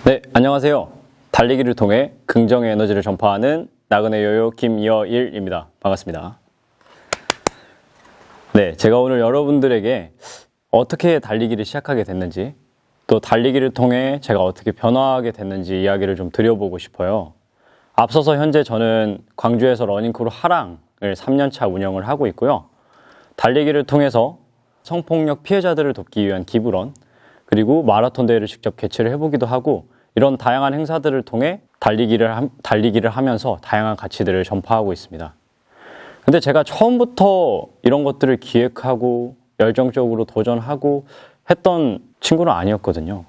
네, 안녕하세요. 달리기를 통해 긍정의 에너지를 전파하는 나그네 요요 김여일입니다. 반갑습니다. 네, 제가 오늘 여러분들에게 어떻게 달리기를 시작하게 됐는지, 또 달리기를 통해 제가 어떻게 변화하게 됐는지 이야기를 좀 드려보고 싶어요. 앞서서 현재 저는 광주에서 러닝크루 하랑을 3년차 운영을 하고 있고요. 달리기를 통해서 성폭력 피해자들을 돕기 위한 기부런, 그리고 마라톤 대회를 직접 개최를 해보기도 하고, 이런 다양한 행사들을 통해 달리기를 하면서 다양한 가치들을 전파하고 있습니다. 근데 제가 처음부터 이런 것들을 기획하고 열정적으로 도전하고 했던 친구는 아니었거든요.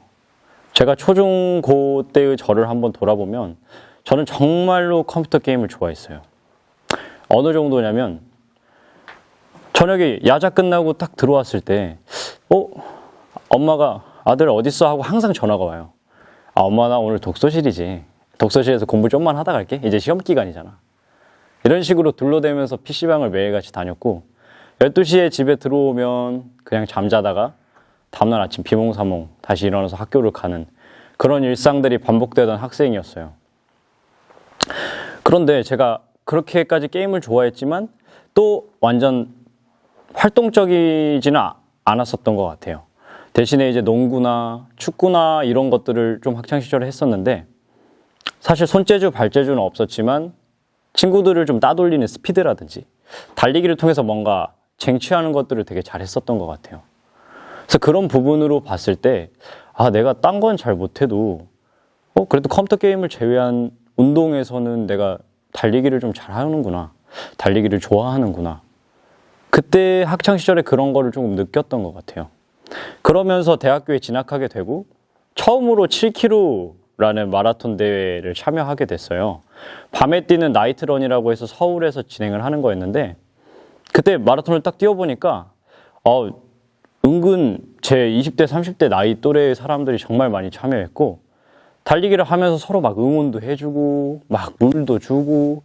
제가 초중고 때의 저를 한번 돌아보면 저는 정말로 컴퓨터 게임을 좋아했어요. 어느 정도냐면 저녁에 야자 끝나고 딱 들어왔을 때 엄마가 아들 어딨어? 하고 항상 전화가 와요. 엄마 나 오늘 독서실이지. 독서실에서 공부 좀만 하다 갈게. 이제 시험 기간이잖아. 이런 식으로 둘러대면서 PC방을 매일같이 다녔고 12시에 집에 들어오면 그냥 잠자다가 다음날 아침 비몽사몽 다시 일어나서 학교를 가는 그런 일상들이 반복되던 학생이었어요. 그런데 제가 그렇게까지 게임을 좋아했지만 또 완전 활동적이지는 않았었던 것 같아요. 대신에 이제 농구나 축구나 이런 것들을 좀 학창시절에 했었는데 사실 손재주 발재주는 없었지만 친구들을 좀 따돌리는 스피드라든지 달리기를 통해서 뭔가 쟁취하는 것들을 되게 잘했었던 것 같아요. 그래서 그런 부분으로 봤을 때 내가 딴 건 잘 못해도 그래도 컴퓨터 게임을 제외한 운동에서는 내가 달리기를 좀 잘하는구나, 달리기를 좋아하는구나. 그때 학창시절에 그런 거를 조금 느꼈던 것 같아요. 그러면서 대학교에 진학하게 되고 처음으로 7km라는 마라톤 대회를 참여하게 됐어요. 밤에 뛰는 나이트런이라고 해서 서울에서 진행을 하는 거였는데 그때 마라톤을 딱 뛰어보니까 은근 제 20대, 30대 나이 또래의 사람들이 정말 많이 참여했고 달리기를 하면서 서로 막 응원도 해주고 막 물도 주고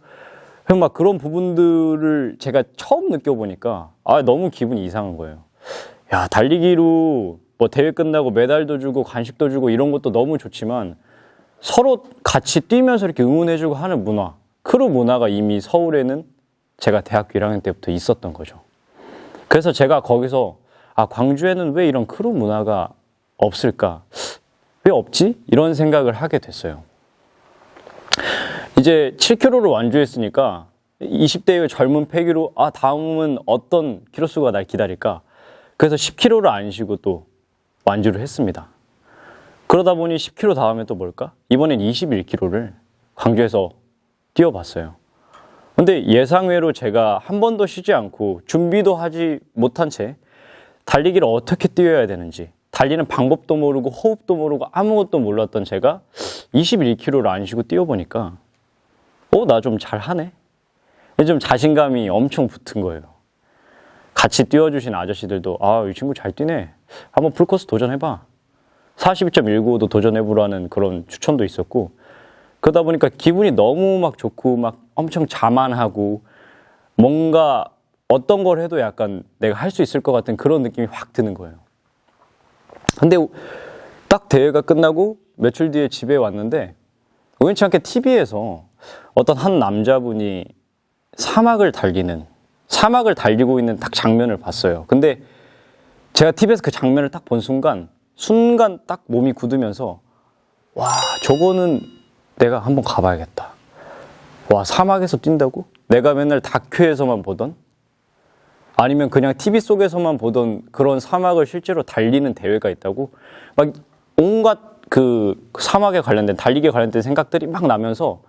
막 그런 부분들을 제가 처음 느껴보니까 너무 기분이 이상한 거예요. 야, 달리기로 뭐 대회 끝나고 메달도 주고 간식도 주고 이런 것도 너무 좋지만 서로 같이 뛰면서 이렇게 응원해주고 하는 문화, 크루 문화가 이미 서울에는 제가 대학교 1학년 때부터 있었던 거죠. 그래서 제가 거기서 광주에는 왜 이런 크루 문화가 없을까? 왜 없지? 이런 생각을 하게 됐어요. 이제 7km를 완주했으니까 20대의 젊은 패기로 다음은 어떤 키로수가 날 기다릴까? 그래서 10km를 안 쉬고 또 완주를 했습니다. 그러다 보니 10km 다음에 또 뭘까? 이번엔 21km를 광주에서 뛰어봤어요. 근데 예상외로 제가 한 번도 쉬지 않고 준비도 하지 못한 채 달리기를 어떻게 뛰어야 되는지 달리는 방법도 모르고 호흡도 모르고 아무것도 몰랐던 제가 21km를 안 쉬고 뛰어보니까 나 좀 잘하네? 좀 자신감이 엄청 붙은 거예요. 같이 뛰어주신 아저씨들도 이 친구 잘 뛰네. 한번 풀코스 도전해봐. 42.195도 도전해보라는 그런 추천도 있었고 그러다 보니까 기분이 너무 막 좋고 막 엄청 자만하고 뭔가 어떤 걸 해도 약간 내가 할 수 있을 것 같은 그런 느낌이 확 드는 거예요. 근데 딱 대회가 끝나고 며칠 뒤에 집에 왔는데 우연치 않게 TV에서 어떤 한 남자분이 사막을 달리고 있는 딱 장면을 봤어요. 근데 제가 TV에서 그 장면을 딱 본 순간 딱 몸이 굳으면서 저거는 내가 한번 가봐야겠다. 사막에서 뛴다고? 내가 맨날 다큐에서만 보던 아니면 그냥 TV 속에서만 보던 그런 사막을 실제로 달리는 대회가 있다고 막 온갖 그 사막에 관련된 달리기에 관련된 생각들이 막 나면서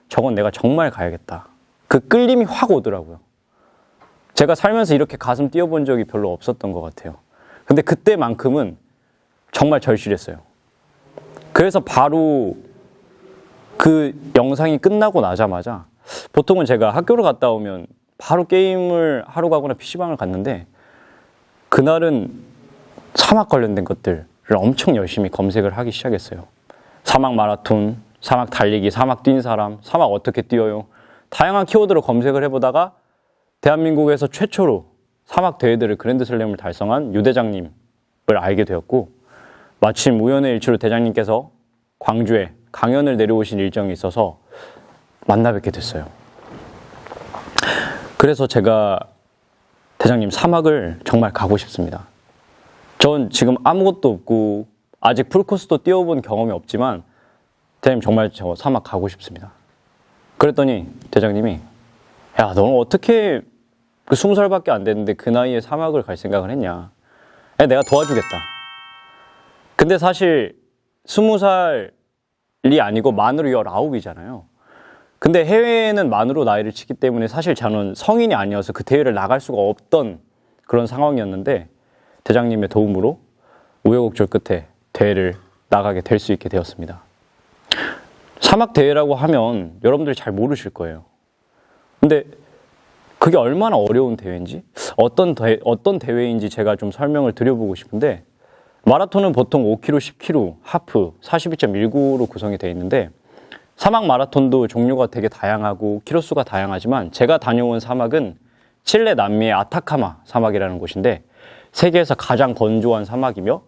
저건 내가 정말 가야겠다. 그 끌림이 확 오더라고요. 제가 살면서 이렇게 가슴 뛰어본 적이 별로 없었던 것 같아요. 근데 그때만큼은 정말 절실했어요. 그래서 바로 그 영상이 끝나고 나자마자 보통은 제가 학교를 갔다 오면 바로 게임을 하러 가거나 PC방을 갔는데 그날은 사막 관련된 것들을 엄청 열심히 검색을 하기 시작했어요. 사막 마라톤, 사막 달리기, 사막 뛴 사람, 사막 어떻게 뛰어요. 다양한 키워드로 검색을 해보다가 대한민국에서 최초로 사막 대회들을 그랜드슬램을 달성한 유 대장님을 알게 되었고 마침 우연의 일치로 대장님께서 광주에 강연을 내려오신 일정이 있어서 만나 뵙게 됐어요. 그래서 제가 대장님 사막을 정말 가고 싶습니다. 전 지금 아무것도 없고 아직 풀코스도 뛰어본 경험이 없지만 대장님 정말 저 사막 가고 싶습니다. 그랬더니 대장님이 야, 너는 어떻게 그 20살밖에 안 됐는데 그 나이에 사막을 갈 생각을 했냐. 야, 내가 도와주겠다. 근데 사실 20살이 아니고 만으로 19이잖아요. 근데 해외에는 만으로 나이를 치기 때문에 사실 저는 성인이 아니어서 그 대회를 나갈 수가 없던 그런 상황이었는데 대장님의 도움으로 우여곡절 끝에 대회를 나가게 될 수 있게 되었습니다. 사막 대회라고 하면 여러분들이 잘 모르실 거예요. 근데 그게 얼마나 어려운 대회인지, 어떤 대회인지 제가 좀 설명을 드려보고 싶은데, 마라톤은 보통 5km, 10km, 하프, 42.19로 구성이 되어 있는데, 사막 마라톤도 종류가 되게 다양하고 키로수가 다양하지만 제가 다녀온 사막은 칠레 남미의 아타카마 사막이라는 곳인데 세계에서 가장 건조한 사막이며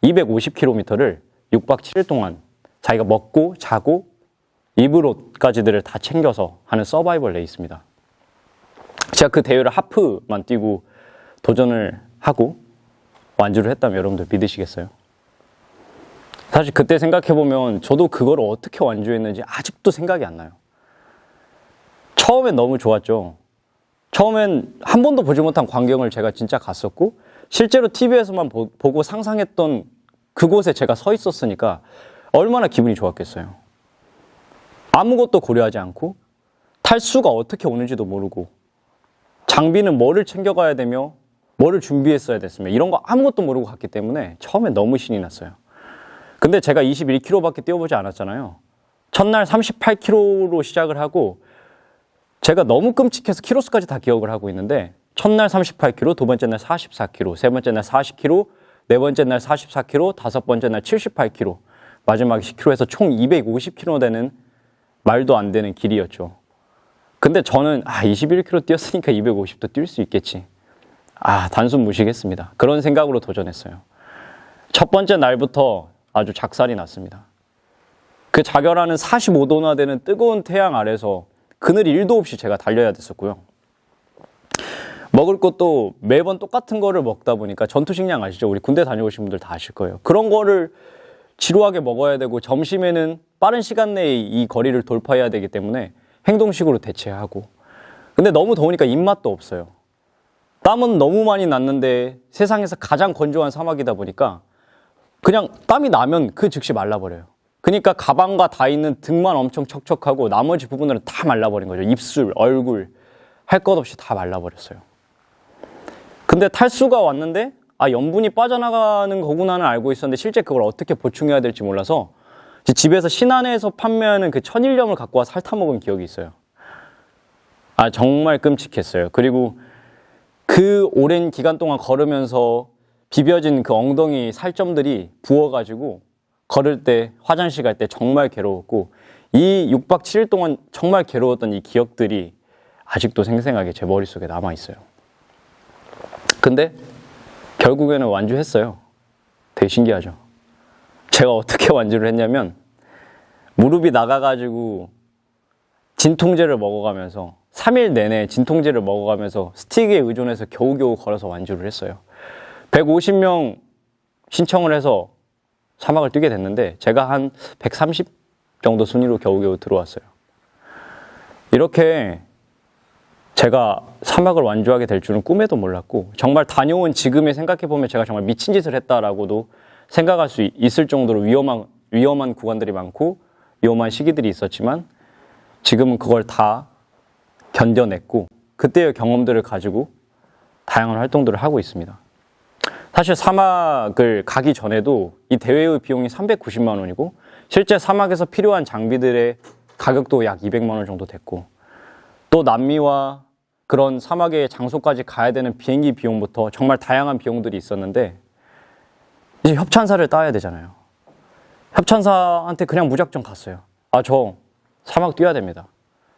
250km를 6박 7일 동안 자기가 먹고 자고 입을 옷까지들을 다 챙겨서 하는 서바이벌 레이스입니다. 제가 그 대회를 하프만 뛰고 도전을 하고 완주를 했다면 여러분들 믿으시겠어요? 사실 그때 생각해보면 저도 그걸 어떻게 완주했는지 아직도 생각이 안 나요. 처음엔 너무 좋았죠. 처음엔 한 번도 보지 못한 광경을 제가 진짜 갔었고 실제로 TV에서만 보고 상상했던 그곳에 제가 서 있었으니까 얼마나 기분이 좋았겠어요. 아무것도 고려하지 않고 탈수가 어떻게 오는지도 모르고 장비는 뭐를 챙겨가야 되며 뭐를 준비했어야 됐으며 이런 거 아무것도 모르고 갔기 때문에 처음엔 너무 신이 났어요. 근데 제가 21km밖에 뛰어보지 않았잖아요. 첫날 38km로 시작을 하고 제가 너무 끔찍해서 키로수까지 다 기억을 하고 있는데 첫날 38km, 두 번째 날 44km, 세 번째 날 40km, 네 번째 날 44km, 다섯 번째 날 78km, 마지막 10km에서 총 250km 되는 말도 안 되는 길이었죠. 근데 저는 21km 뛰었으니까 250도 뛸 수 있겠지. 단순 무식했습니다. 그런 생각으로 도전했어요. 첫 번째 날부터 아주 작살이 났습니다. 그 자결하는 45도나 되는 뜨거운 태양 아래서 그늘 1도 없이 제가 달려야 됐었고요. 먹을 것도 매번 똑같은 거를 먹다 보니까 전투식량 아시죠? 우리 군대 다녀오신 분들 다 아실 거예요. 그런 거를 지루하게 먹어야 되고 점심에는 빠른 시간 내에 이 거리를 돌파해야 되기 때문에 행동식으로 대체하고 근데 너무 더우니까 입맛도 없어요. 땀은 너무 많이 났는데 세상에서 가장 건조한 사막이다 보니까 그냥 땀이 나면 그 즉시 말라버려요. 그러니까 가방과 다 있는 등만 엄청 척척하고 나머지 부분들은 다 말라버린 거죠. 입술, 얼굴 할 것 없이 다 말라버렸어요. 근데 탈수가 왔는데 염분이 빠져나가는 거구나는 알고 있었는데 실제 그걸 어떻게 보충해야 될지 몰라서 집에서 신안에서 판매하는 그 천일염을 갖고 와서 핥아먹은 기억이 있어요. 정말 끔찍했어요. 그리고 그 오랜 기간 동안 걸으면서 비벼진 그 엉덩이 살점들이 부어가지고 걸을 때 화장실 갈 때 정말 괴로웠고 이 6박 7일 동안 정말 괴로웠던 이 기억들이 아직도 생생하게 제 머릿속에 남아있어요. 근데 결국에는 완주했어요. 되게 신기하죠. 제가 어떻게 완주를 했냐면 무릎이 나가가지고 진통제를 먹어가면서 3일 내내 진통제를 먹어가면서 스틱에 의존해서 겨우겨우 걸어서 완주를 했어요. 150명 신청을 해서 사막을 뛰게 됐는데 제가 한 130 정도 순위로 겨우겨우 들어왔어요. 이렇게 제가 사막을 완주하게 될 줄은 꿈에도 몰랐고 정말 다녀온 지금에 생각해보면 제가 정말 미친 짓을 했다라고도 생각할 수 있을 정도로 위험한 구간들이 많고 위험한 시기들이 있었지만 지금은 그걸 다 견뎌냈고 그때의 경험들을 가지고 다양한 활동들을 하고 있습니다. 사실 사막을 가기 전에도 이 대회의 비용이 390만 원이고 실제 사막에서 필요한 장비들의 가격도 약 200만 원 정도 됐고 또 남미와 그런 사막의 장소까지 가야 되는 비행기 비용부터 정말 다양한 비용들이 있었는데 이제 협찬사를 따야 되잖아요. 협찬사한테 그냥 무작정 갔어요. 저 사막 뛰어야 됩니다.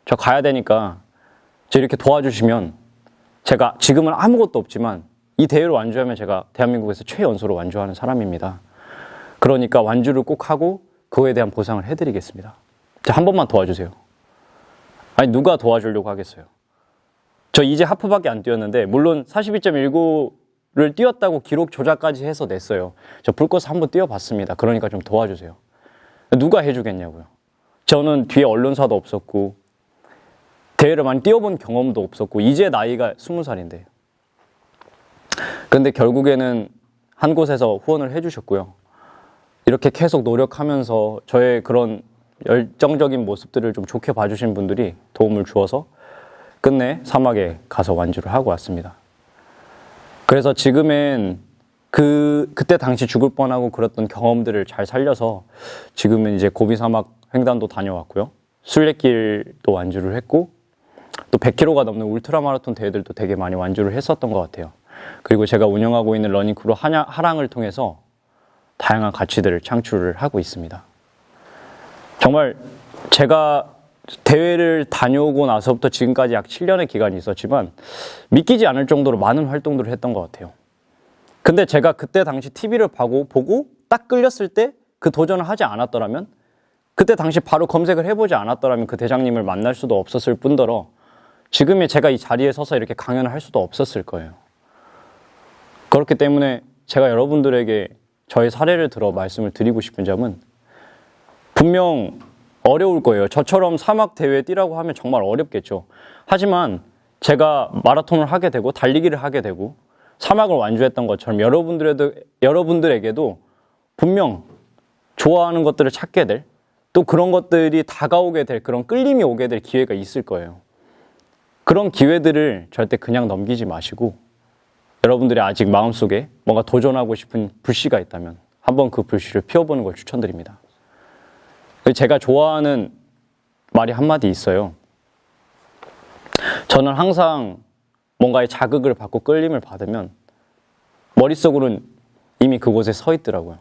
저 가야 되니까 저 이렇게 도와주시면 제가 지금은 아무것도 없지만 이 대회를 완주하면 제가 대한민국에서 최연소로 완주하는 사람입니다. 그러니까 완주를 꼭 하고 그거에 대한 보상을 해드리겠습니다. 한 번만 도와주세요. 아니, 누가 도와주려고 하겠어요? 저 이제 하프밖에 안 뛰었는데, 물론 42.19를 뛰었다고 기록 조작까지 해서 냈어요. 저 풀코스 한번 뛰어봤습니다. 그러니까 좀 도와주세요. 누가 해주겠냐고요. 저는 뒤에 언론사도 없었고, 대회를 많이 뛰어본 경험도 없었고, 이제 나이가 20살인데. 근데 결국에는 한 곳에서 후원을 해주셨고요. 이렇게 계속 노력하면서 저의 그런 열정적인 모습들을 좀 좋게 봐주신 분들이 도움을 주어서 끝내 사막에 가서 완주를 하고 왔습니다. 그래서 지금은 그때 당시 죽을 뻔하고 그랬던 경험들을 잘 살려서 지금은 이제 고비 사막 횡단도 다녀왔고요. 순례길도 완주를 했고 또 100km가 넘는 울트라 마라톤 대회들도 되게 많이 완주를 했었던 것 같아요. 그리고 제가 운영하고 있는 러닝크루 하랑을 통해서 다양한 가치들을 창출을 하고 있습니다. 정말 제가 대회를 다녀오고 나서부터 지금까지 약 7년의 기간이 있었지만 믿기지 않을 정도로 많은 활동들을 했던 것 같아요. 근데 제가 그때 당시 TV를 보고 딱 끌렸을 때 그 도전을 하지 않았더라면, 그때 당시 바로 검색을 해보지 않았더라면 그 대장님을 만날 수도 없었을 뿐더러 지금의 제가 이 자리에 서서 이렇게 강연을 할 수도 없었을 거예요. 그렇기 때문에 제가 여러분들에게 저의 사례를 들어 말씀을 드리고 싶은 점은, 분명 어려울 거예요. 저처럼 사막 대회에 뛰라고 하면 정말 어렵겠죠. 하지만 제가 마라톤을 하게 되고 달리기를 하게 되고 사막을 완주했던 것처럼 여러분들에게도 분명 좋아하는 것들을 찾게 될, 또 그런 것들이 다가오게 될, 그런 끌림이 오게 될 기회가 있을 거예요. 그런 기회들을 절대 그냥 넘기지 마시고, 여러분들이 아직 마음속에 뭔가 도전하고 싶은 불씨가 있다면 한번 그 불씨를 피워보는 걸 추천드립니다. 제가 좋아하는 말이 한마디 있어요. 저는 항상 뭔가의 자극을 받고 끌림을 받으면 머릿속으로는 이미 그곳에 서 있더라고요.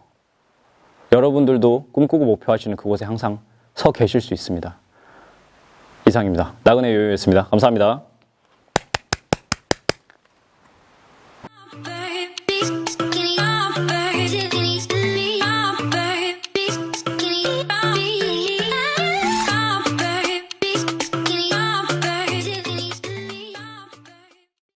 여러분들도 꿈꾸고 목표하시는 그곳에 항상 서 계실 수 있습니다. 이상입니다. 나그네 요요였습니다. 감사합니다.